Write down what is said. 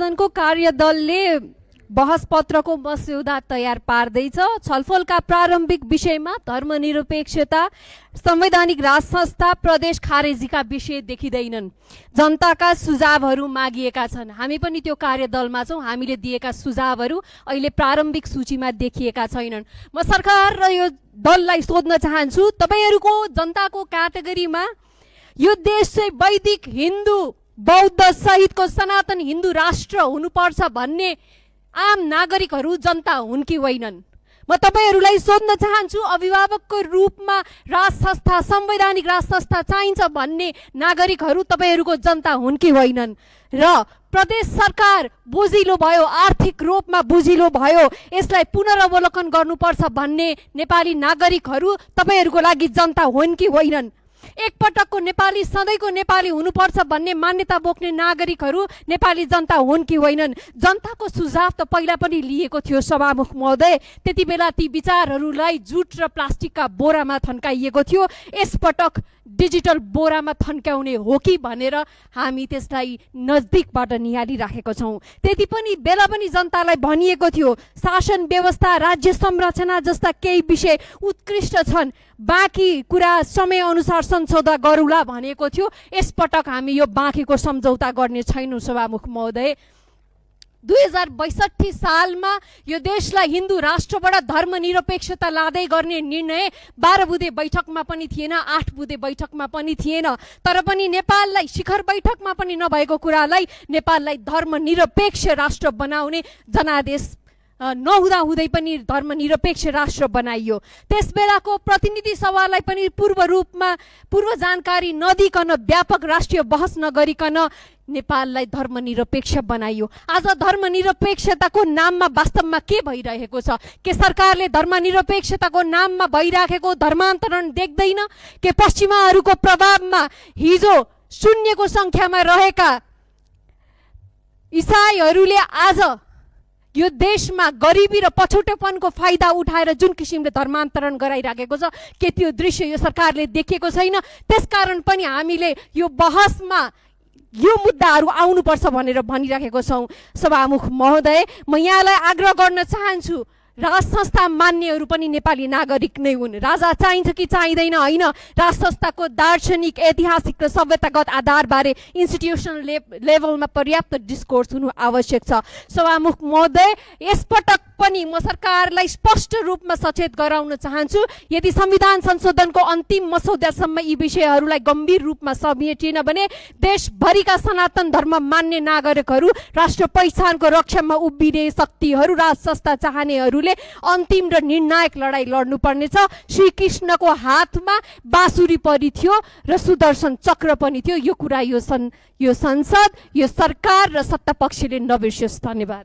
संशोधनको कार्यदलले बहस पत्रको मस्यौदा तयार पार्दैछ। छलफलका प्रारम्भिक विषयमा धर्मनिरपेक्षता, संवैधानिक राज संस्था, प्रदेश खारेजीका विषय देखिँदैनन्। जनताका सुझावहरू मागिएका छन्। हामी पनि त्यो कार्यदलमा छौँ। हामीले दिएका सुझावहरू अहिले प्रारम्भिक सूचीमा देखिएका छैनन्। म सरकार र यो दललाई सोध्न चाहन्छु, तपाईहरूको जनताको क्याटेगोरीमा यो देश चाहिँ वैदिक हिन्दू बौद्ध सहितको सनातन हिन्दू राष्ट्र हुनुपर्छ भन्ने आम नागरिकहरू जनता हुन् कि होइनन्? म तपाईहरूलाई सोध्न चाहन्छु, अभिभावकको रूपमा राज संस्था, संवैधानिक राज संस्था चाहिन्छ भन्ने नागरिकहरू तपाईहरूको जनता हुन् कि होइनन्? र प्रदेश सरकार बुझिलो भयो, आर्थिक रूपमा बुझिलो भयो, यसलाई पुनरावलोकन गर्नुपर्छ भन्ने नेपाली नागरिकहरू तपाईहरूको लागि जनता हुन् कि होइनन्? एकपटकको नेपाली सधैँको नेपाली हुनुपर्छ भन्ने मान्यता बोक्ने नागरिकहरू नेपाली जनता हुन् कि होइनन्? जनताको सुझाव त पहिला पनि लिएको थियो सभामुख महोदय। त्यति बेला ती विचारहरूलाई जुट र प्लास्टिकका बोरामा थन्काइएको थियो। यसपटक डिजिटल बोरामा थन्काउने हो कि भनेर हामी त्यसलाई नजदिकबाट निहालिराखेको छौँ। त्यति पनि बेला पनि जनतालाई भनिएको थियो शासन व्यवस्था, राज्य संरचना जस्ता केही विषय उत्कृष्ट छन्, बाँकी कुरा समयअनुसार सम्झौता गरौँला भनेको थियो। यसपटक हामी यो बाँकीको सम्झौता गर्ने छैनौँ सभामुख महोदय। 2062 सालमा यो देशलाई हिन्दू राष्ट्रबाट धर्मनिरपेक्षता लाँदै गर्ने निर्णय 12 बुँदे बैठकमा पनि थिएन, 8 बुँदे बैठकमा पनि थिएन। तर पनि नेपाललाई शिखर बैठकमा पनि नभएको कुरालाई नेपाललाई धर्मनिरपेक्ष राष्ट्र बनाउने जनादेश नहुँदा हुँदै पनि धर्मनिरपेक्ष राष्ट्र बनाइयो। त्यस बेलाको प्रतिनिधि सभालाई पनि पूर्व जानकारी नदिकन, व्यापक राष्ट्रिय बहस नगरिकन नेपाललाई धर्मनिरपेक्ष बनाइयो। आज धर्मनिरपेक्षताको नाममा वास्तवमा के भइरहेको छ? के सरकारले धर्मनिरपेक्षताको नाममा भइराखेको धर्मान्तरण देख्दैन? के पश्चिमाहरूको प्रभावमा हिजो शून्यको सङ्ख्यामा रहेका इसाईहरूले आज यो देशमा गरिबी र पछौटेपनको फाइदा उठाएर जुन किसिमले धर्मान्तरण गराइराखेको छ, के त्यो दृश्य यो सरकारले देखेको छैन? त्यसकारण पनि हामीले यो बहसमा यो मुद्दाहरू आउनुपर्छ भनेर भनिराखेको छौँ सभामुख महोदय। म यहाँलाई आग्रह गर्न चाहन्छु, राज संस्था मान्नेहरू पनि नेपाली नागरिक नै हुन्। राजा चाहिन्छ कि चाहिँदैन होइन, राज संस्थाको दार्शनिक, ऐतिहासिक र सभ्यतागत आधारबारे इन्स्टिट्युसनल लेभलमा पर्याप्त डिस्कोर्स हुनु आवश्यक छ। सभामुख महोदय, यसपटक पनि म सरकारलाई स्पष्ट रूपमा सचेत गराउन चाहन्छु, यदि संविधान संशोधनको अन्तिम मसौदासम्म यी विषयहरूलाई गम्भीर रूपमा समेटिएन भने देशभरिका सनातन धर्म मान्ने नागरिकहरू, राष्ट्र पहिचानको रक्षामा उभिने शक्तिहरू, राज संस्था चाहनेहरूले अन्तिम र निर्णायक लडाई लड्नुपर्नेछ। श्रीकृष्णको हातमा बाँसुरी पनि थियो र सुदर्शन चक्र पनि थियो। यो कुरा यो संसद, यो सरकार र सत्ता पक्षले नबिर्सियोस्। धन्यवाद।